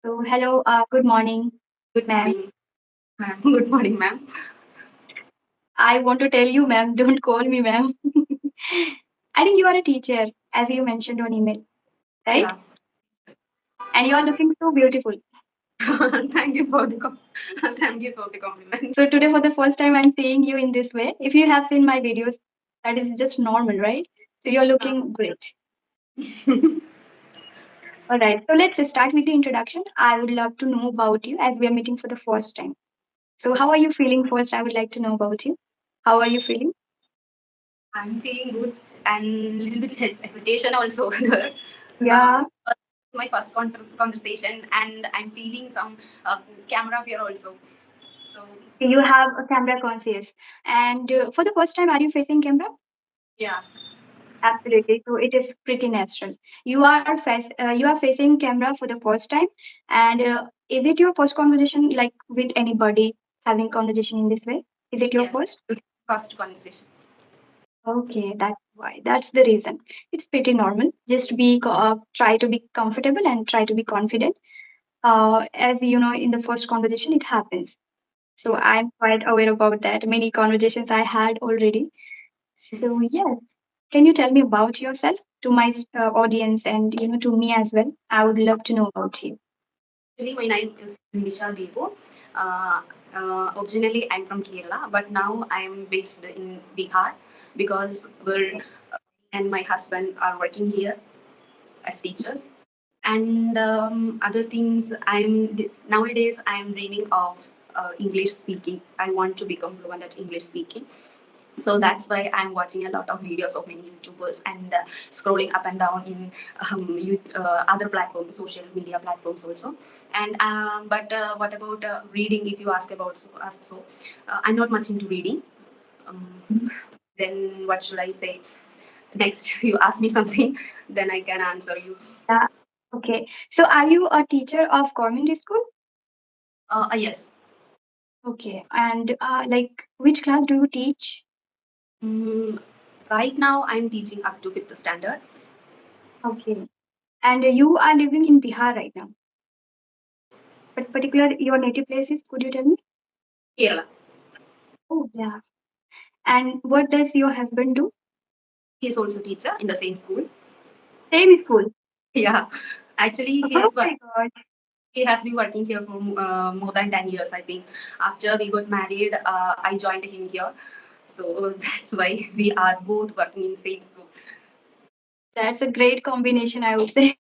So, hello, good morning, Good ma'am. morning, ma'am. Good morning, ma'am. I want to tell you, ma'am, don't call me, ma'am. I think you are a teacher, as you mentioned on email, right? Yeah. And you are looking so beautiful. Thank you for the thank you for the compliment. So, today, for the first time, I'm seeing you in this way. If you have seen my videos, that is just normal, right? So, you're Uh, looking great. All right. So, let's start with the introduction. I would love to know about you as we are meeting for the first time. So, how are you feeling first? I would like to know about you. How are you feeling? I'm feeling good and little bit hesitation also. Yeah. But my first conversation, and I'm feeling some camera fear also. So You have a camera conscious. And for the first time, are you facing camera? yeah, Absolutely. So it is pretty natural. You are facing camera for the first time, and is it your first conversation like with anybody having conversation in this way? Is it your yes, first? this is first conversation. Okay, that's why. That's the reason. It's pretty normal. Just try to be comfortable and try to be confident. As you know, in the first conversation, it happens. So Yeah. I'm quite aware about that. Many conversations I had already. So yes, can you tell me about yourself to my audience and to me as well? I would love to know about you. Actually, my name is Nisha Deepu. Uh, Originally, I'm from Kerala, but now I'm based in Bihar because we're and my husband are working here as teachers. And other things, nowadays I'm dreaming of English speaking. I want to become fluent at English speaking. So that's why I'm watching a lot of videos of many YouTubers and scrolling up and down in other platforms, social media platforms also. And but what about reading? If you ask so, I'm not much into reading. Um, then what should I say? Next, you ask me something, then I can answer you. Yeah. Okay. So are you a teacher of government school? Yes. Okay. And like which class do you teach? Mm, right now, I'm teaching up to fifth standard. Okay. And you are living in Bihar right now. But particular your native place is, could you tell me? Kerala. Oh yeah. And what does your husband do? He's also teacher in the same school. Same school. Yeah, actually, Oh my God. he has been working here for more than 10 years, I think. After we got married, I joined him here, so that's why we are both working in same school. That's a great combination, I would say.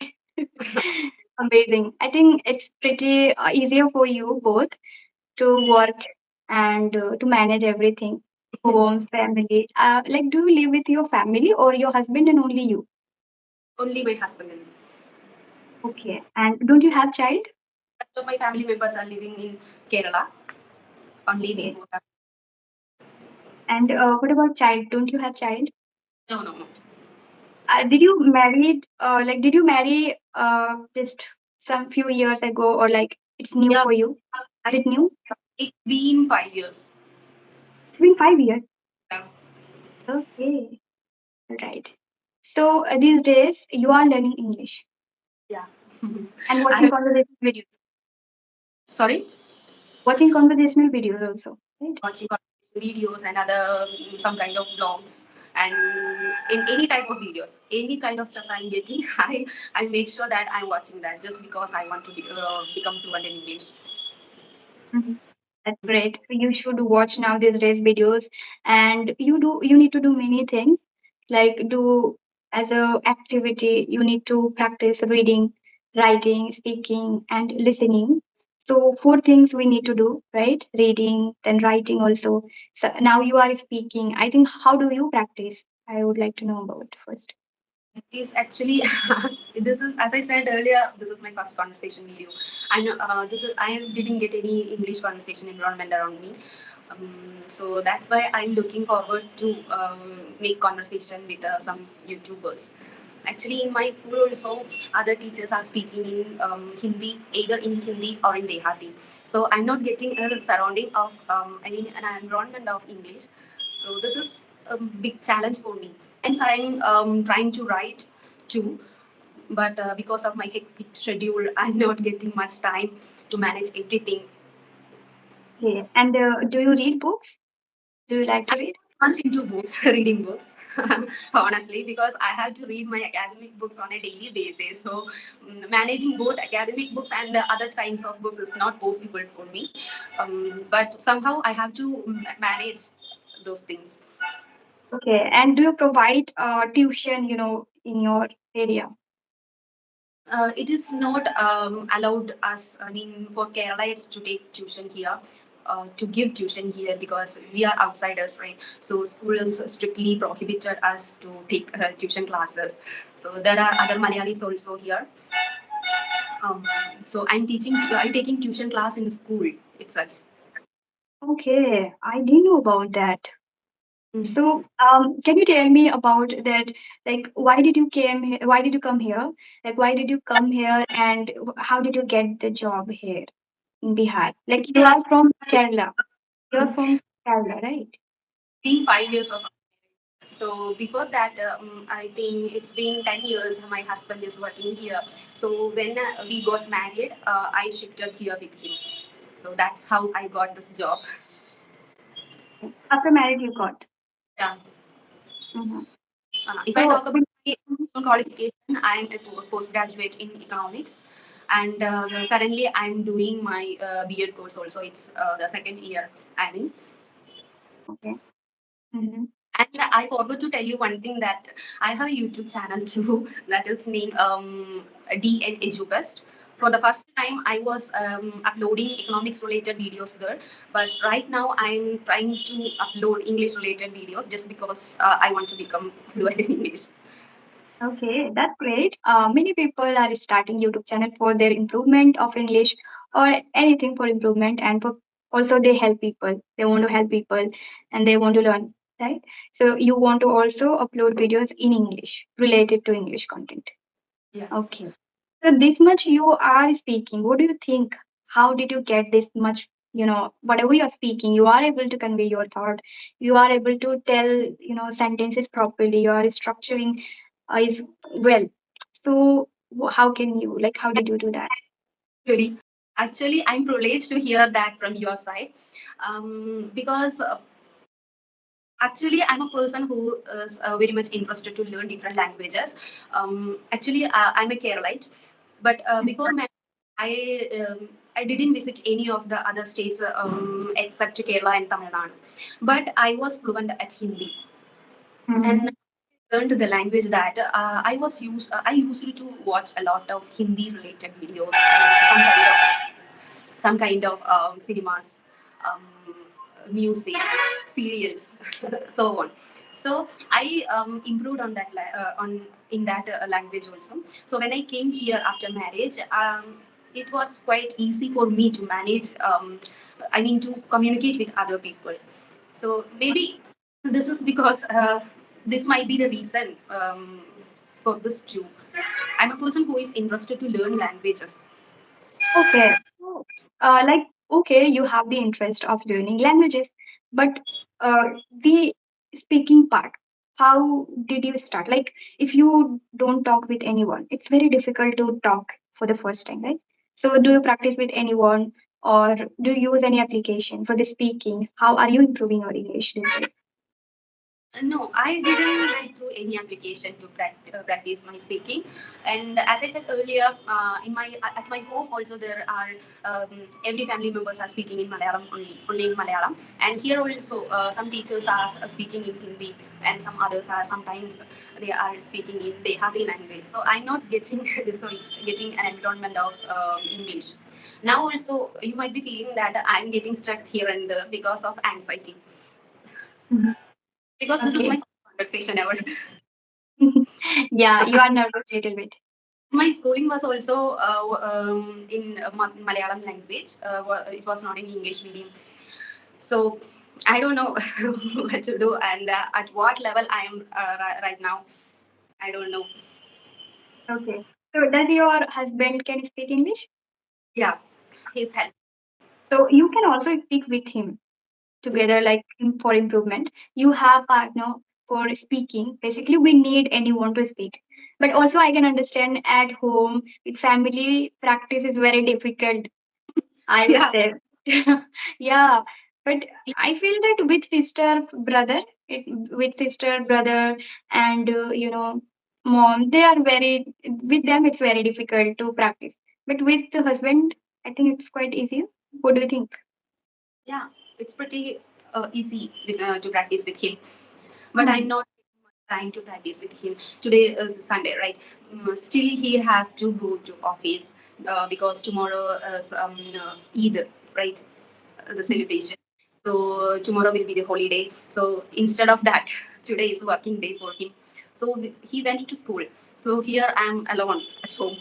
Amazing. I think it's pretty easier for you both to work and to manage everything, home, family. Like, do you live with your family or your husband and only you? Only my husband and me. Okay. And don't you have child? Rest of my family members are living in Kerala. Only we Okay. both are. And what about child? Don't you have child? No, no, no. Did you married? Did you marry just some few years ago, or like it's new Yeah, for you? Is I, it new? it's been 5 years. It's been 5 years. Yeah. Okay. Right. So these days you are learning English Yeah. and watching And conversational videos. sorry. Watching conversational videos also. Right. Watching videos and other some kind of vlogs, and in any type of videos, any kind of stuff I'm getting, I make sure that I'm watching that just because I want to become fluent in English. Mhm. That's great. So you should watch now these days videos, and you need to do many things like do as a activity. You need to practice reading, writing, speaking, and listening. So four things we need to do, right? Reading, then writing also. So now you are speaking. I think how do you practice? I would like to know about first. Is actually this is, as I said earlier, this is my first conversation video. I know this is I didn't get any English conversation environment around me. So that's why I'm looking forward to make conversation with some YouTubers. Actually, in my school also, other teachers are speaking in Hindi, either in Hindi or in Dehati. So I'm not getting a surrounding of, I mean, an environment of English. So this is a big challenge for me. And so I'm trying to write too. but because of my hectic schedule, I'm not getting much time to manage everything. Okay. And do you read books? Do you like to read? Much into books, reading books, honestly, because I have to read my academic books on a daily basis. So, managing both academic books and other kinds of books is not possible for me. But somehow I have to manage those things. Okay. And do you provide tuition, in your area? It is not allowed us, I mean, for Keralites to take tuition here, to give tuition here because we are outsiders, right? So schools strictly prohibited us to take tuition classes. So there are other Malayalis also here. Um, so I'm taking tuition class in school itself. Okay. I didn't know about that. Mm. So, can you tell me about that? Like, why did you came here? Why did you come here? Like, why did you come here, and how did you get the job here in Bihar? Like, you Yeah, are from Kerala. You're from Kerala, right? been 5 years of. So before that, I think it's been 10 years. My husband is working here. So when we got married, I shifted here with him. So that's how I got this job. After marriage, you got. Yeah. Hmm. If I So, talk about my qualification, I'm a postgraduate in economics, and currently I'm doing my B.Ed course. Also, it's the second year I'm in. okay. Hmm. And I forgot to tell you one thing that I have a YouTube channel too that is named DN EduBest. For the first time, I was uploading economics related videos there, but right now I'm trying to upload English related videos just because I want to become fluent in English. Okay, that's great. Many people are starting YouTube channel for their improvement of English or anything for improvement, and for also they help people. They want to help people and they want to learn, right? So you want to also upload videos in English related to English content. Yes. Okay. So this much you are speaking. What do you think? How did you get this much? Whatever you're speaking, you are able to convey your thought. You are able to tell, sentences properly. You are structuring is well. So how can you like? How did you do that? Actually, actually, I'm privileged to hear that from your side, because actually I'm a person who is very much interested to learn different languages. Actually, I'm a Keralite, but before I didn't visit any of the other states except Kerala and Tamil Nadu, but I was fluent at Hindi and Mhm. learned the language that I used to watch a lot of Hindi related videos and some kind of cinemas, um, music, serials, so on. So I improved on that on in that language also. So when I came here after marriage, it was quite easy for me to manage. I mean to communicate with other people. So maybe this is because this might be the reason for this too. I'm a person who is interested to learn languages. Okay. So, okay, you have the interest of learning languages, but the speaking part, how did you start? Like, if you don't talk with anyone, it's very difficult to talk for the first time, right? So, do you practice with anyone, or do you use any application for the speaking? How are you improving your English these days? No, I didn't went through any application to practice my speaking. And as I said earlier, in my at my home also there are every family members are speaking in Malayalam only in Malayalam. And here also some teachers are speaking in Hindi, and some others are sometimes they are speaking in Dehati language. So I'm not getting sorry getting an environment of English. Now also you might be feeling that I'm getting stuck here and there because of anxiety, Mhm. because this is Okay. my first conversation ever. Yeah, you are nervous a little bit. My schooling was also in Malayalam language. It was not in English medium. So I don't know what to do and at what level I am right now. I don't know. Okay. So, does your husband can speak English? Yeah, his help. So you can also speak with him together, like for improvement. You have partner for speaking. Basically, we need anyone to speak. But also I can understand at home with family practice is very difficult, I would Yeah. say. Yeah, but I feel that with sister, brother, with sister, brother, and mom, they are very, with them it's very difficult to practice. But with the husband, I think it's quite easy. What do you think? Yeah, it's pretty easy to practice with him. But I'm Hmm. not trying to practice with him. Today is Sunday, right? Still, he has to go to office because tomorrow is Eid, right? The celebration. So tomorrow will be the holiday. So instead of that, today is working day for him. So he went to school. So here I am alone at home.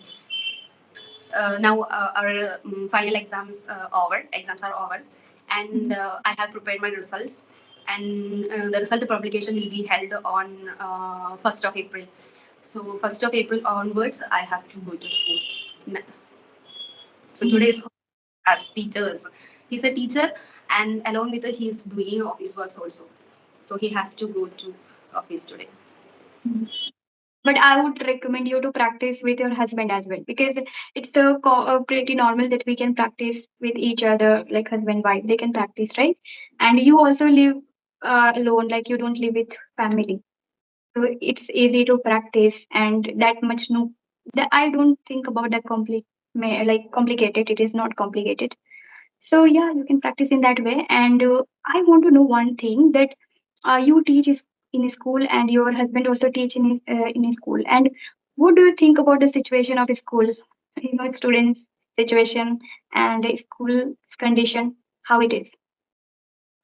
Now our final exams over. Exams are over, and I have prepared my results. And the result publication will be held on 1st of April. So 1st of April onwards, I have to go to school. So today is as teachers. He's a teacher, and along with it, he is doing office works also. So he has to go to office today. Hmm. But I would recommend you to practice with your husband as well because it's pretty normal that we can practice with each other, like husband wife. They can practice, right? And you also live alone, like you don't live with family, so it's easy to practice. And that much no, that I don't think about that like complicated. It is not complicated. So yeah, you can practice in that way. And I want to know one thing that you teach in school and your husband also teach in school. And what do you think about the situation of school? Students' situation and the school condition, how it is.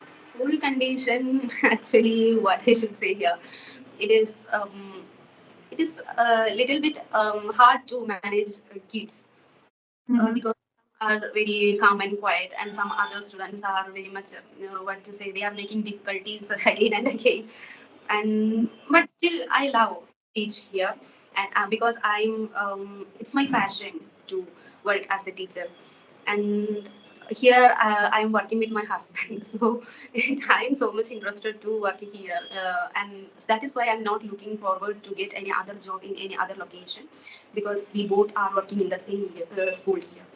School condition, actually, what I should say here, it is it is a little bit hard to manage kids Mm-hmm. because some are very calm and quiet, and some other students are very much what to say, they are making difficulties again and again. And but still I love teach here, and because it's my passion to work as a teacher. And here I'm working with my husband, so I'm so much interested to work here, and that is why I'm not looking forward to get any other job in any other location, because we both are working in the same school here.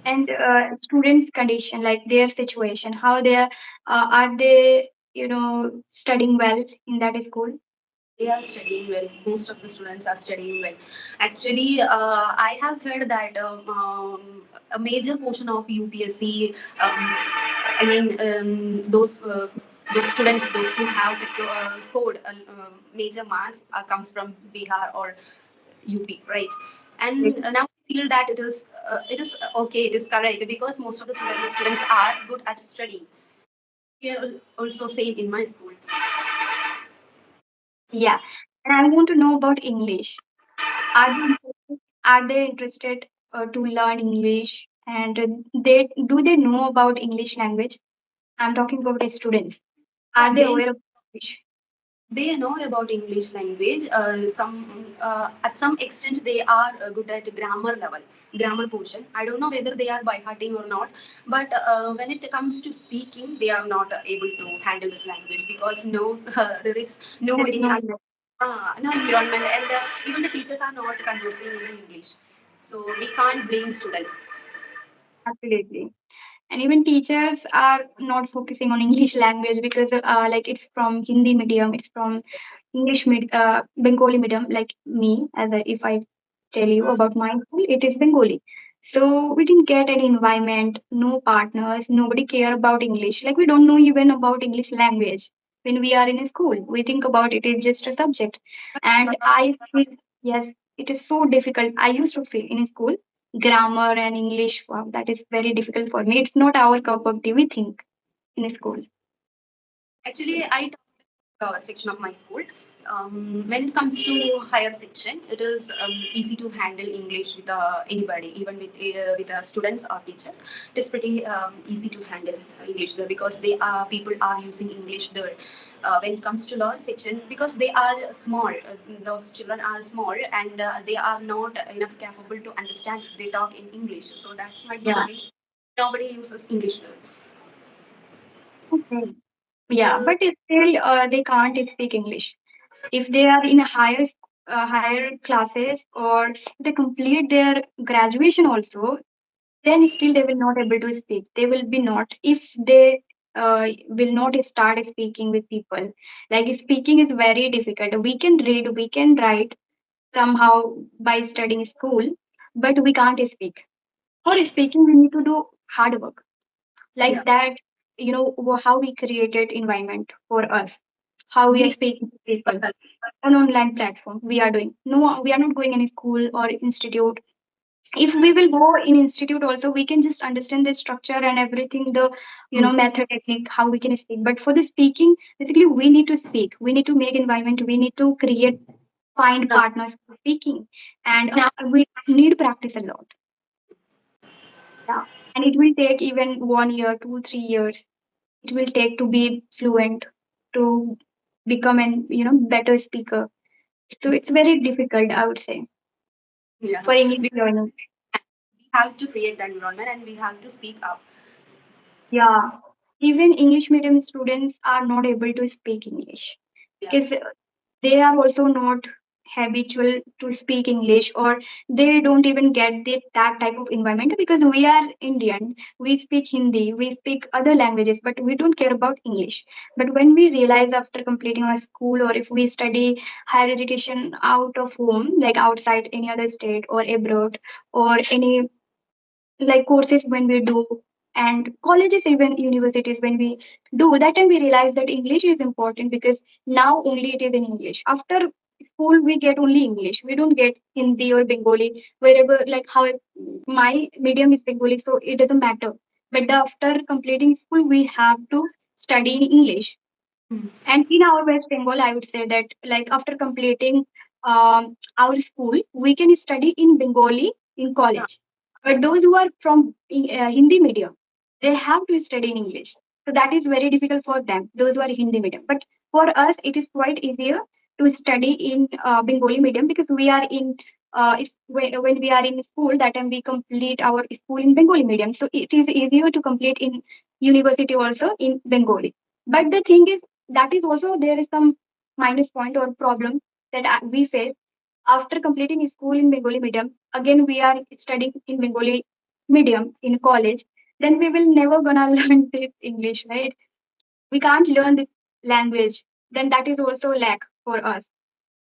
And students' condition, like their situation, how are they, studying well in that school? They are studying well. Most of the students are studying well. Actually, I have heard that a major portion of UPSC, those students, those who have scored major marks, comes from Bihar or UP, right? And now I feel that it is okay, it is correct, because most of the students are good at studying. Here also same in my school. Yeah. And I want to know about English. Are they interested to learn English? And they know about English language? I'm talking about the students. Yeah, Are they aware of English? they know about English language. Some at some extent they are good at grammar level, grammar portion. I don't know whether they are by hearting or not, but when it comes to speaking, they are not able to handle this language, because no, there is no There is any no other, English. no environment, and even the teachers are not conversing in English, so we can't blame students. Absolutely. And even teachers are not focusing on English language because like it's from Hindi medium, it's from Bengali medium, like me, if I tell you about my school, it is Bengali. So we didn't get any environment, no partners, nobody care about English. Like we don't know even about English language when we are in school. We think about it is just a subject. And I feel, yes, it is so difficult. I used to feel in school, grammar and English, wow, that is very difficult for me. It's not our cup of tea, we think, in school. Actually, I section of my school. When it comes to higher section, it is easy to handle English with anybody, even with students or teachers. It is pretty easy to handle English there, because they are people are using English there. When it comes to lower section, because they are small, those children are small, and they are not enough capable to understand if they talk in English. So that's might be the Yeah. reason nobody uses English there. Okay. Yeah, but it's still they can't speak English. If they are in a higher higher classes or they complete their graduation also, then still they will not able to speak. They will be not if they will not start speaking with people. Like speaking is very difficult. We can read, we can write somehow by studying school, but we can't speak. For speaking, we need to do hard work Yeah. like that. How we created environment for us, how we are We speaking to people personally, on online platform. We are doing no, we are not going any school or institute. If we will go in institute also, we can just understand the structure and everything, the mm, method technique how we can speak. But for the speaking, basically we need to speak, we need to make environment, we need to create, find no, partners for speaking, and now, we need practice a lot. Yeah, and it will take even 1 year, 2 3 years it will take to be fluent, to become an better speaker. So it's very difficult, I would say, yeah, for English we learning. have to create the environment and we have to speak up. Yeah, even English medium students are not able to speak English Yeah. because they are also not habitual to speak English, or they don't even get that type of environment because we are Indian. We speak Hindi, we speak other languages, but we don't care about English. But when we realize after completing our school, or if we study higher education out of home, like outside any other state or abroad, or any like courses when we do, and colleges, even universities when we do, that time we realize that English is important because now only it is in English. After school we get only English, we don't get Hindi or Bengali wherever, like how my medium is Bengali, so it doesn't matter. But after completing school we have to study in English. Mm. And in our West Bengal, I would say that like after completing our school, we can study in Bengali in Yeah. college. But those who are from Hindi medium, they have to study in English. So that is very difficult for them, those who are Hindi medium. But for us, it is quite easier to study in Bengali medium because we are in when we are in school, that time we complete our school in Bengali medium. So it is easier to complete in university also in Bengali. But the thing is, that is also there is some minus point or problem that we face after completing school in Bengali medium. Again, we are studying in Bengali medium in college. Then we will never gonna learn this English, right? We can't learn this language. Then that is also lack for us.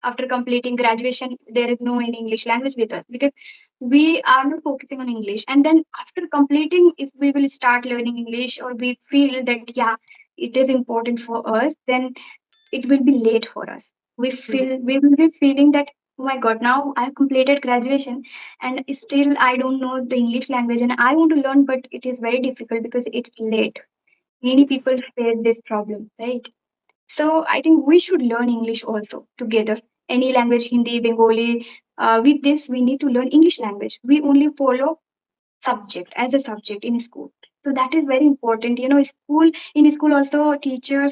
After completing graduation, there is no any English language with us because we are not focusing on English. And then after completing, if we will start learning English, or we feel that yeah, it is important for us, then it will be late for us. We will be feeling that oh my god, now I have completed graduation and still I don't know the English language and I want to learn, but it is very difficult because it's late. Many people face this problem, right? So I think we should learn English also together. Any language, Hindi, Bengali. With this, we need to learn English language. We only follow subject as a subject in school. So that is very important. School in school also teachers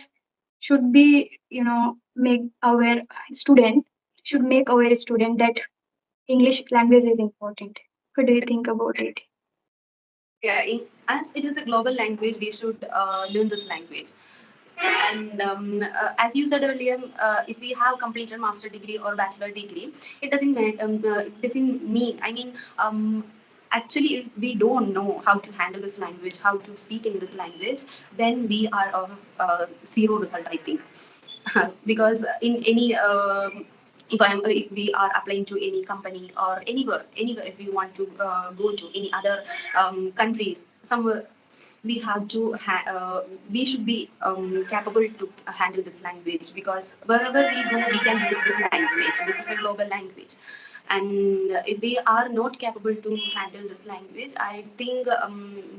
should be make aware student should make aware student that English language is important. What do you think about it? Yeah, as it is a global language, we should learn this language. And as you said earlier, if we have completed master degree or bachelor degree, it doesn't mean. I mean, actually, if we don't know how to handle this language, how to speak in this language, then we are of zero result, I think. Because in any if we are applying to any company or anywhere if we want to go to any other countries somewhere, we have to we should be capable to handle this language, because wherever we go we can use this language. This is a global language, and if we are not capable to handle this language, I think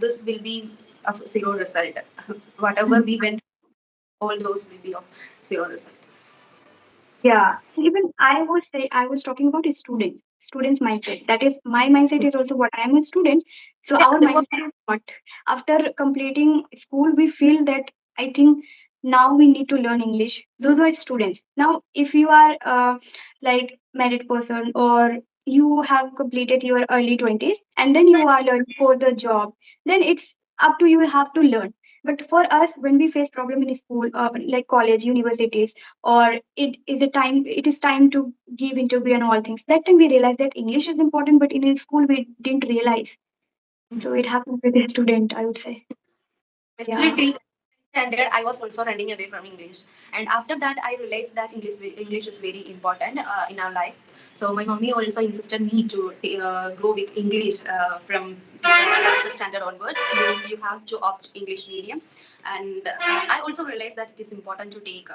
this will be of zero result. Whatever we went, all those will be of zero result. Yeah, even I was talking about students mindset. That is my mindset is also what I am a student. So Yeah, our the work. mindset is what after completing school we feel that I think now we need to learn English. Those are students. Now if you are like married person, or you have completed your early 20s and then you are learning for the job, then it's up to you have to learn. But for us, when we face problem in school or like college, universities, or it is time to give interview and all things, that time we realize that English is important, but in school we didn't realize. So it happens with a student, I would say. Actually, Yeah. till standard, I was also running away from English, and after that, I realized that English is very important in our life. So my mommy also insisted me to go with English from the standard onwards. You have to opt English medium, and I also realized that it is important to take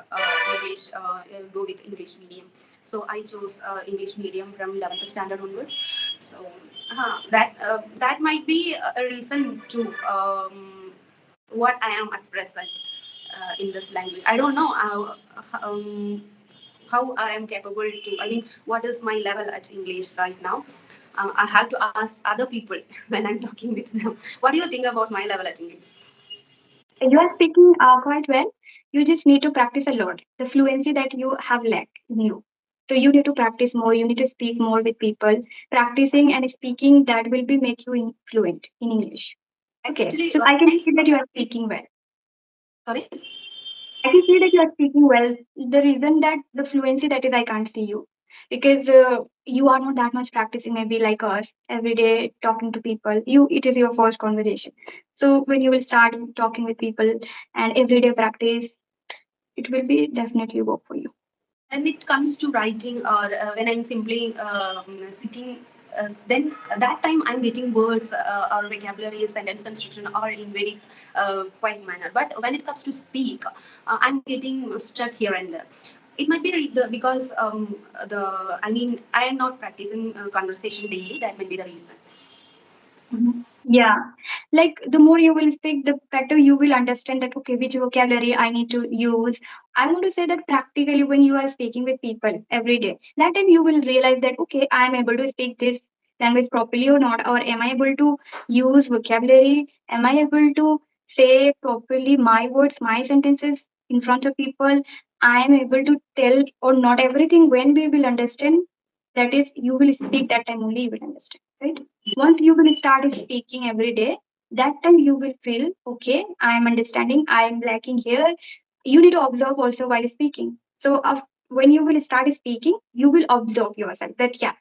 English go with English medium. So I chose English medium from 11th standard onwards. So that might be a reason to. What I am at present in this language. I don't know how I am capable to. I mean, what is my level at English right now? I have to ask other people when I'm talking with them. What do you think about my level at English? You are speaking quite well. You just need to practice a lot. The fluency that you have lacked in you. So you need to practice more. You need to speak more with people. Practicing and speaking, that will be make you fluent in English. Okay. Actually, So I can see that you are speaking well. sorry. I can see that you are speaking well. The reason that the fluency that is I can't see you because you are not that much practicing. Maybe like us every day talking to people. You it is your first conversation. So when you will start talking with people and everyday practice, it will be definitely work for you. When it comes to writing or when I'm simply sitting, then that time I'm getting words or vocabulary, sentence construction are in very quiet manner. But when it comes to speak, I'm getting stuck here and there. It might be because the I mean I am not practicing conversation daily. That might be the reason. Mhm. Yeah, like the more you will speak, the better you will understand that okay, which vocabulary I need to use. I want to say that practically when you are speaking with people every day, that time you will realize that okay, I am able to speak this language properly or not, or am I able to use vocabulary? Am I able to say properly my words, my sentences in front of people? I am able to tell or not everything when we will understand. That is, you will speak that time only you will understand, right? Once you will start speaking every day, that time you will feel okay, I am understanding, I am lacking here. You need to observe also while speaking. So when you will start speaking, you will observe yourself that yeah,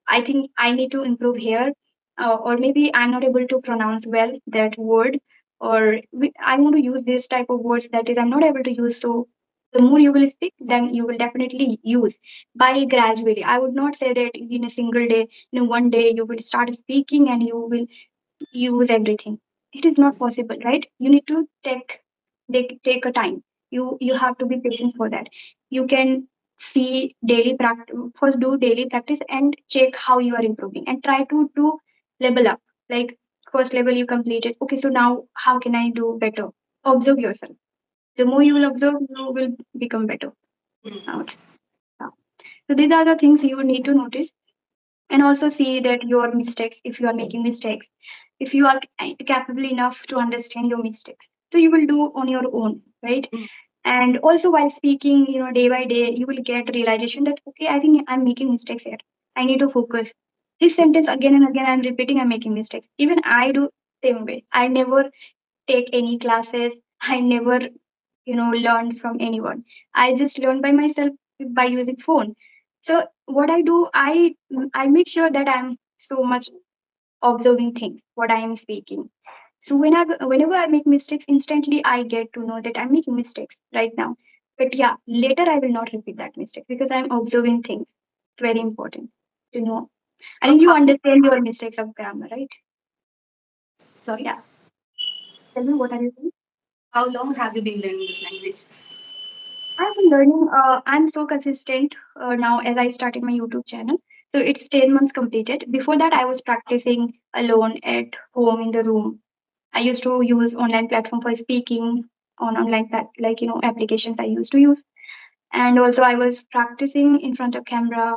I think I need to improve here, or maybe I'm not able to pronounce well that word, or I want to use this type of words that is I'm not able to use. So the more you will speak, then you will definitely use by gradually. I would not say that in a single day, in one day, you will start speaking and you will use everything. It is not possible, right? You need to take a time. You have to be patient for that. You can see daily practice. First do daily practice and check how you are improving and try to do level up. Like first level you completed, okay, so now how can I do better? Observe yourself. The more you will observe, you will become better. Mm. Now yeah. So these are the things you need to notice and also see that your mistakes, if you are making mistakes, if you are capable enough to understand your mistakes, so you will do on your own, right? Mm. And also while speaking, day by day, you will get realization that okay, I think I'm making mistakes here. I need to focus. This sentence again and again I'm repeating, I'm making mistakes. Even I do same way. I never take any classes. I never, learn from anyone. I just learn by myself by using phone. So what I do, I make sure that I'm so much observing things, what I am speaking. So whenever I make mistakes, instantly I get to know that I'm making mistakes right now. But yeah, later I will not repeat that mistake because I'm observing things. It's very important to know. I So think you how, understand your mistakes of grammar, right? sorry, Yeah. Tell me what are you saying? how long have you been learning this language? I've been learning. I'm so consistent now as I started my YouTube channel. So it's 10 months completed. Before that, I was practicing alone at home in the room. I used to use online platform for speaking on online like applications I used to use, and also I was practicing in front of camera,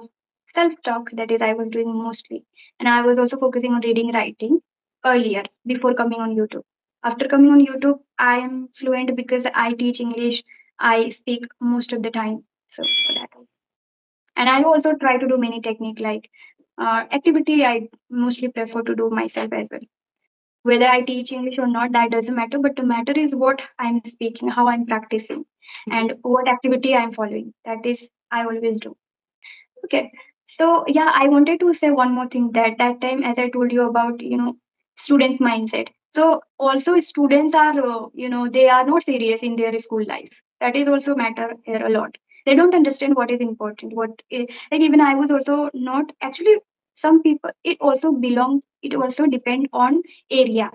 self talk. That is, I was doing mostly, and I was also focusing on reading, writing earlier before coming on YouTube. After coming on YouTube, I am fluent because I teach English. I speak most of the time, so for that. And I also try to do many technique like activity. I mostly prefer to do myself as well. Whether I teach English or not, that doesn't matter. But the matter is what I'm speaking, how I'm practicing, and what activity I'm following. That is, I always do. Okay. So yeah, I wanted to say one more thing, that that time, as I told you about, students' mindset. So also students are, they are not serious in their school life. That is also matter here a lot. They don't understand what is important. Like even I was also not actually. Some people, it also belong. It also depend on area,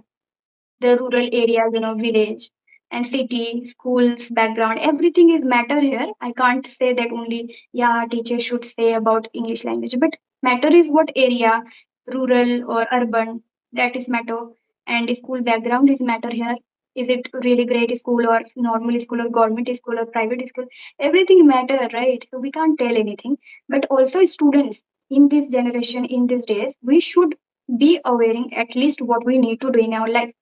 the rural areas, village and city, schools, background, everything is matter here. I can't say that only, yeah, teachers should say about English language, but matter is what area, rural or urban, that is matter. And school background is matter here. Is it really great school or normal school or government school or private school? Everything matter, right? So we can't tell anything. But also students in this generation, in these days, we should be aware at least what we need to do in our life.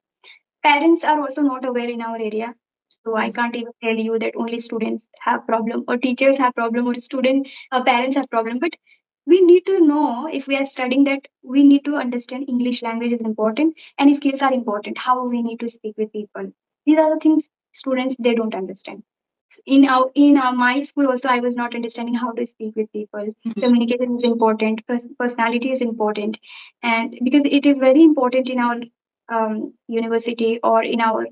Parents are also not aware in our area, so I can't even tell you that only students have problem or teachers have problem or student parents have problem. But we need to know, if we are studying, that we need to understand English language is important and skills are important, how we need to speak with people. These are the things students, they don't understand. In my school also, I was not understanding how to speak with people. Communication is important, personality is important, and because it is very important in our university or in our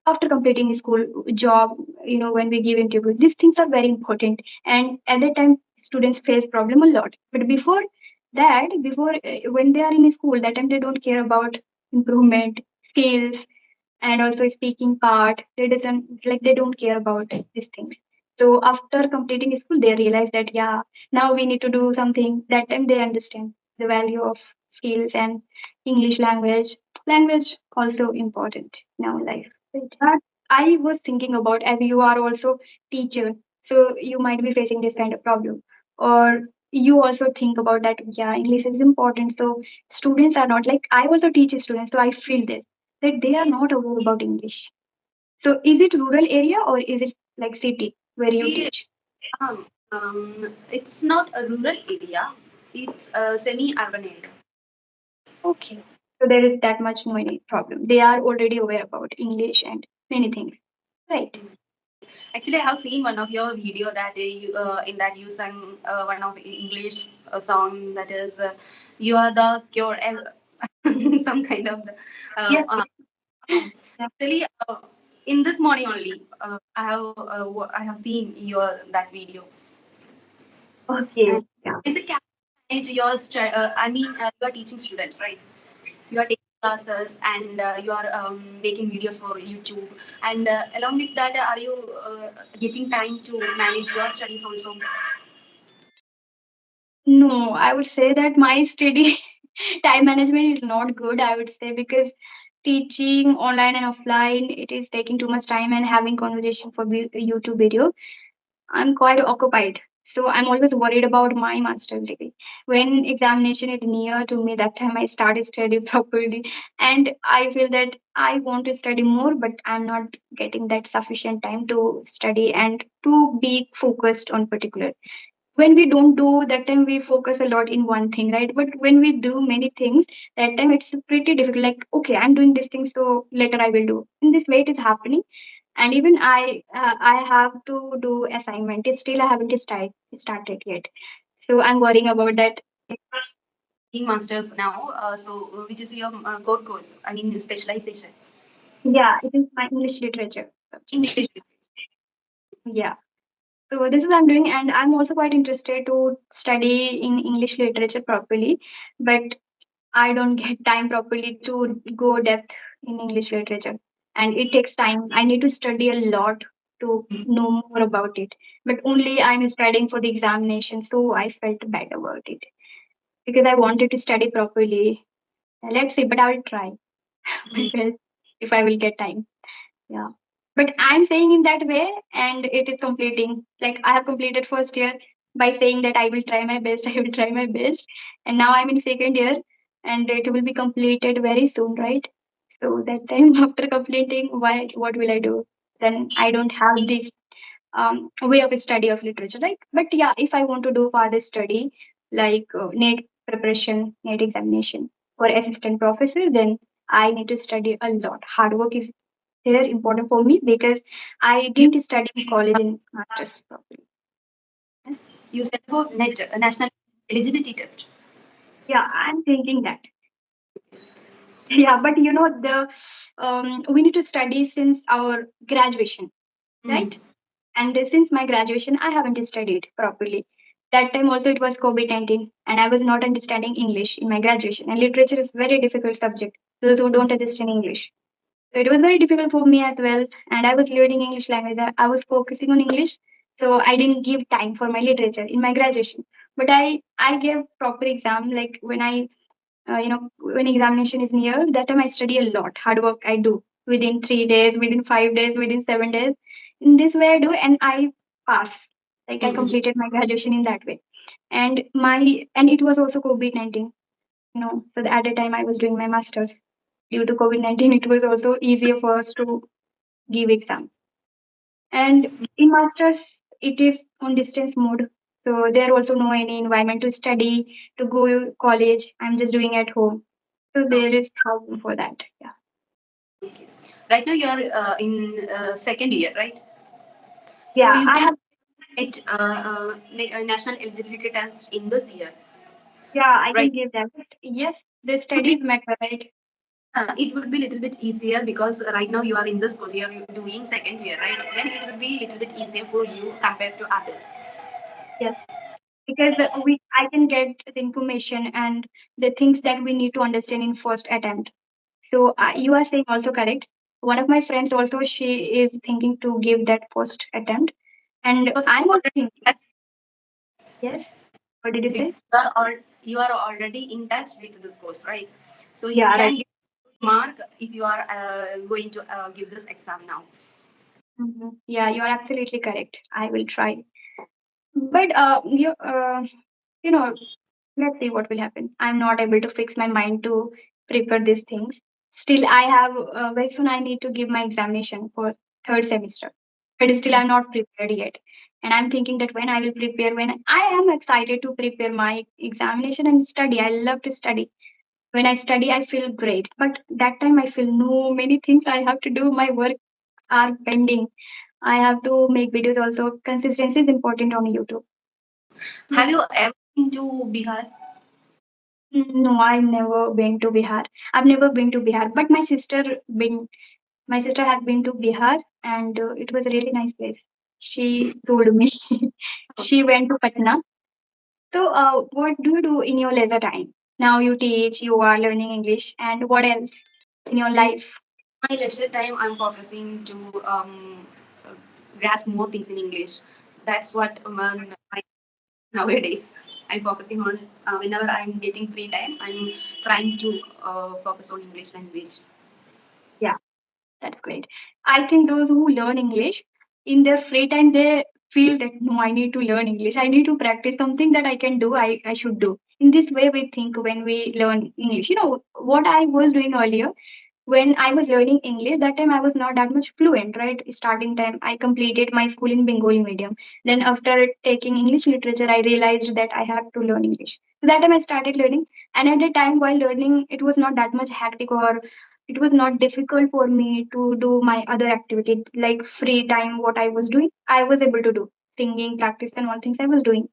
after completing school job, when we give interview, these things are very important. And at that time students face problem a lot, but before when they are in school, that time they don't care about improvement, skills, and also speaking part. They don't care about these things. So after completing school, they realize that, yeah, now we need to do something. That time they understand the value of skills and English language also important in our life. Right. But I was thinking about, as you are also teacher, so you might be facing this kind of problem, or you also think about that, yeah, English is important. So students are not like, I also teach students, so I feel this, that they are not aware about English. So is it rural area or is it like city where you We, teach? it's not a rural area, it's a semi-urban area. Okay. So there is that much no any problem. They are already aware about English and many things. Right. Actually, I have seen one of your video that in that you sang one of English song that is "You Are the Cure" and some kind of the, uh, Yes. uh, Yeah. actually in this morning only I have seen your that video. And Okay. Yeah. is it can manage your I mean you are teaching students, right? You are taking classes and you are making videos for YouTube, and along with that are you getting time to manage your studies also? No, I would say that my study time management is not good, I would say, because teaching online and offline, it is taking too much time, and having conversation for YouTube video, I'm quite occupied. So I'm always worried about my master's degree. When examination is near to me, that time I started study properly. And I feel that I want to study more, but I'm not getting that sufficient time to study and to be focused on particular. When we don't do that time, we focus a lot in one thing, right? But when we do many things, that time it's pretty difficult. Like, okay, I'm doing this thing, so later I will do. In this way, it is happening. And even I have to do assignment. It's still I haven't started yet, so I'm worrying about that. Being masters now, so which is your core course? I mean specialization. Yeah, it is my English literature subject. English. Yeah, so this is I'm doing, and I'm also quite interested to study in English literature properly, but I don't get time properly to go depth in English literature, and it takes time. I need to study a lot to know more about it. But only I'm studying for the examination, so I felt bad about it because I wanted to study properly. Let's see, but I will try my best if I will get time. Yeah. But I'm saying in that way, and it is completing. Like I have completed first year by saying that I will try my best, I will try my best. And now I'm in second year, and it will be completed very soon, right? So that time after completing, what will I do? Then I don't have this way of study of literature, right? But yeah, if I want to do further study, like NET preparation, NET examination for assistant professor, then I need to study a lot. Hard work is here important for me because I You didn't study in college in masters properly. you said about net national eligibility test. Yeah, I'm thinking that. Yeah, but the we need to study since our graduation, Mm. right? And since my graduation, I haven't studied properly. That time also it was COVID-19, and I was not understanding English in my graduation. And literature is very difficult subject. Those who don't understand English. So it was very difficult for me as well. And I was learning English language. I was focusing on English. So I didn't give time for my literature in my graduation. But I gave proper exam like when examination is near, that time I study a lot. Hard work I do within 3 days, within 5 days, within 7 days. In this way I do, and I pass. Like I Mm-hmm. completed my graduation in that way. And it was also COVID-19. So at the time I was doing my masters. Due to COVID-19, it was also easier for us to give exam. And in masters, it is on distance mode. So there also no any environment to study, to go college. I'm just doing at home. So there Okay. is problem for that. Yeah. Okay. Right now you are in second year, right? So Yeah, you I can have get national eligibility test in this year, yeah, I can right? give that. But yes, the Would be studies matter, right? it would be a little bit easier because right now you are in this course, you are doing second year, right? Then it would be a little bit easier for you compared to others. Yes. Because we I can get the information and the things that we need to understand in first attempt. So you are saying also correct. One of my friends also she is thinking to give that first attempt, and Because I'm also already thinking. that's Yes. What did you because say? you are already in touch with this course, right? So you Yeah, right. can get mark if you are going to give this exam now. Yeah, you are absolutely correct. I will try. But you know, let's see what will happen. I'm not able to fix my mind to prepare these things. Still, I have very soon. I need to give my examination for third semester, but still, I'm not prepared yet. And I'm thinking that when I will prepare, when I am excited to prepare my examination and study. I love to study. When I study, I feel great. But that time, I feel no many things I have to do. My work are pending. I have to make videos also. Consistency is important on YouTube. Have you ever been to Bihar? No, I've never been to Bihar. I've never been to Bihar, but been. My sister has been to Bihar, and it was a really nice place. She told me she went to Patna. So, what do you do in your leisure time? Now you teach, you are learning English, and what else in your In life? my leisure time, I'm focusing to uh, grasp more things in English. That's what I nowadays I'm focusing on. Whenever I'm getting free time, I'm trying to focus on English language. Yeah. That's great. I think those who learn English in their free time, they feel that no, I need to learn English. I need to practice something that I can do. I should do. In this way, we think when we learn English. What I was doing earlier when I was learning English, that time I was not that much fluent, right? Starting time, I completed my school in Bengali medium. Then after taking English literature, I realized that I had to learn English. So that time I started learning. And at the time while learning, it was not that much hectic or it was not difficult for me to do my other activity like free time. What I was doing, I was able to do singing, practice, and all things I was doing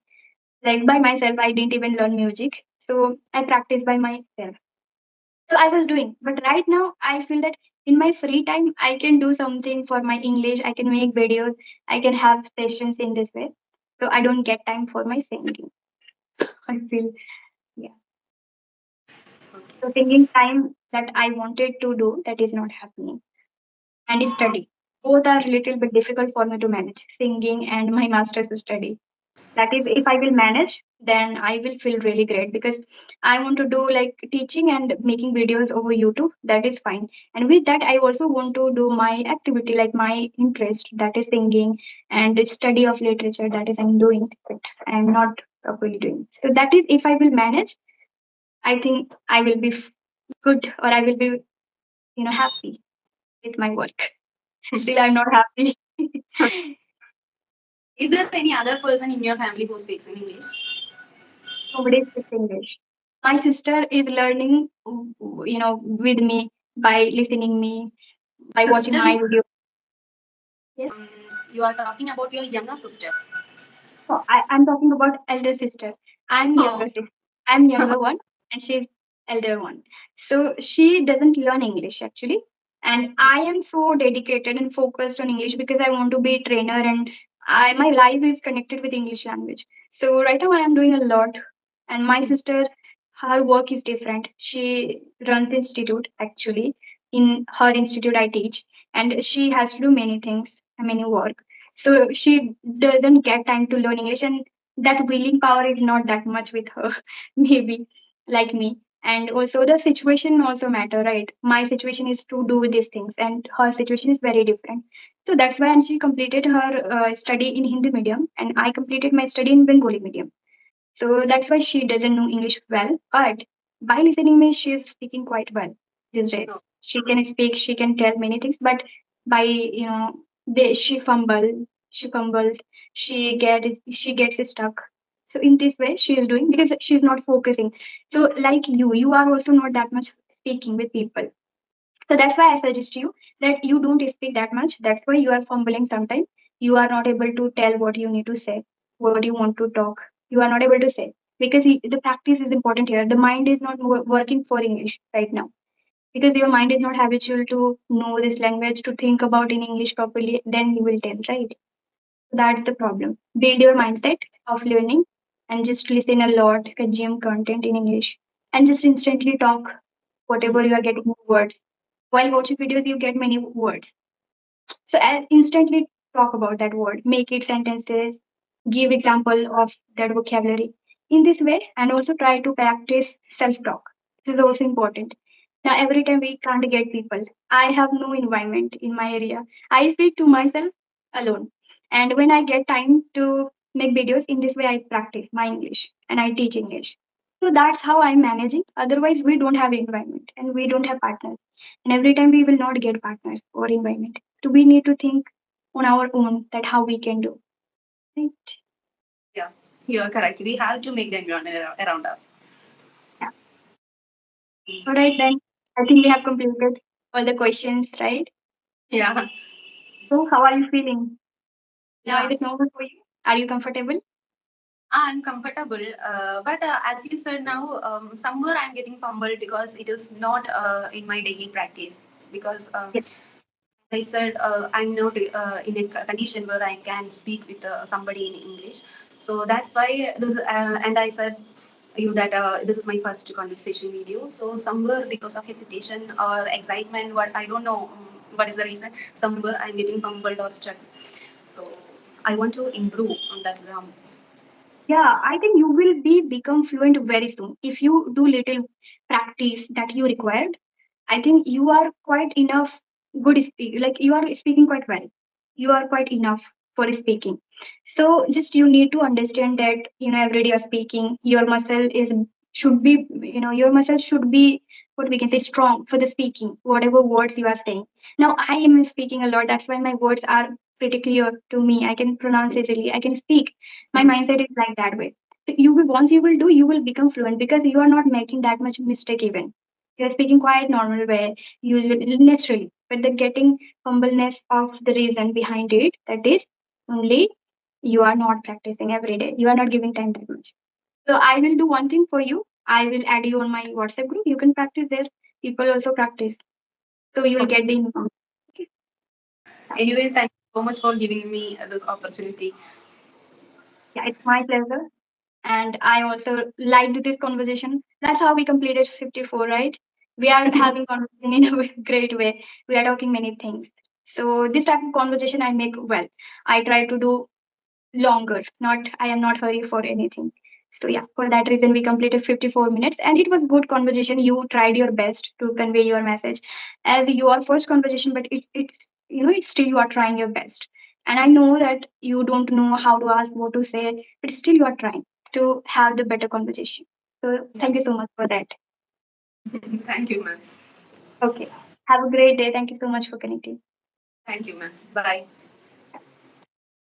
like by myself. I didn't even learn music, so I practiced by myself. So I was doing. But right now, I feel that in my free time, I can do something for my English. I can make videos. I can have sessions in this way. So I don't get time for my singing. I feel, yeah. Okay. So singing time that I wanted to do, that is not happening. And study. Both are little bit difficult for me to manage, singing and my master's study. That is, if I will manage, then I will feel really great because I want to do like teaching and making videos over YouTube. That is fine. And with that, I also want to do my activity, like my interest, that is singing and the study of literature. That is, I'm doing, but I'm not properly doing. So that is, if I will manage, I think I will be good, or I will be, happy with my work. Still, I'm not happy. Is there any other person in your family who speaks in English? Nobody speaks English. My sister is learning, with me. by listening me, by watching Sister, my video. Yes. you are talking about your younger sister. No, I'm talking about elder sister. I'm Oh. younger sister. I'm younger one and she's elder one. So she doesn't learn English actually. And I am so dedicated and focused on English because I want to be a trainer and my life is connected with English language. So right now I am doing a lot. And my sister, her work is different. She runs institute actually. In her institute I teach and she has to do many things, many work. So she doesn't get time to learn English, and that willing power is not that much with her, maybe like me. And also the situation also matter, right? My situation is to do these things, and her situation is very different. So that's why, and she completed her study in Hindi medium, and I completed my study in Bengali medium. So that's why she doesn't know English well. But by listening me, she is speaking quite well these days. No. She can speak, she can tell many things, but by she fumbles, she gets stuck. So in this way, she is doing because she's not focusing. So like you are also not that much speaking with people. So that's why I suggest you that you don't speak that much. That's why you are fumbling sometimes. You are not able to tell what you need to say, what you want to talk. You are not able to say because the practice is important here. The mind is not working for English right now because your mind is not habitual to know this language, to think about in English properly. Then you will tell, right? That's the problem. Build your mindset of learning and just listen a lot, consume content in English, and just instantly talk whatever you are getting words. While watching videos, you get many words. So as instantly talk about that word, make it sentences, give example of that vocabulary in this way, and also try to practice self-talk. This is also important. Now, every time we can't get people, I have no environment in my area. I speak to myself alone, and when I get time to make videos, in this way I practice my English and I teach English. So that's how I'm managing. Otherwise, we don't have environment and we don't have partners, and every time we will not get partners or environment. So we need to think on our own that how we can do. Right? Yeah, you are correct. We have to make the environment around us. Yeah. All right then. I think we have completed all the questions, right? Yeah. So how are you feeling? Now is Yeah. it normal for you? Are you comfortable? I'm comfortable, but as you said now, somewhere I'm getting fumbled because it is not in my daily practice. Because Yes. I said I'm not in a condition where I can speak with somebody in English. So that's why this. And I said you that this is my first conversation video. So somewhere because of hesitation or excitement, what I don't know what is the reason. Somewhere I'm getting fumbled or stuck. So I want to improve on that ground. Yeah, I think you will be become fluent very soon if you do little practice that you required. I think you are quite enough good speak like you are speaking quite well. You are quite enough for speaking. So just you need to understand that every day you're speaking, your muscle is should be your muscle should be what we can say strong for the speaking, whatever words you are saying. Now I am speaking a lot, that's why my words are pretty clear to me. I can pronounce easily, I can speak. My mindset is like that way. So you will once you will do, you will become fluent because you are not making that much mistake even. You're speaking quite normal way, usually naturally. But the getting humbleness of the reason behind it, that is only you are not practicing every day. You are not giving time that much. So I will do one thing for you. I will add you on my WhatsApp group. You can practice there. People also practice. So you will Okay. get the income. Okay. Anyway, thank you so much for giving me this opportunity. Yeah, it's my pleasure. And I also liked this conversation. That's how we completed 54, right? We are having conversation in a great way. We are talking many things. So this type of conversation I make well. I try to do longer. Not I am not hurry for anything. So yeah, for that reason we completed 54 minutes and it was good conversation. You tried your best to convey your message as your first conversation, but it's still you are trying your best. And I know that you don't know how to ask, what to say, but still you are trying to have the better conversation. So Yeah. thank you so much for that. Thank you, ma'am. Okay. Have a great day. Thank you so much for connecting. Thank you, ma'am. Bye.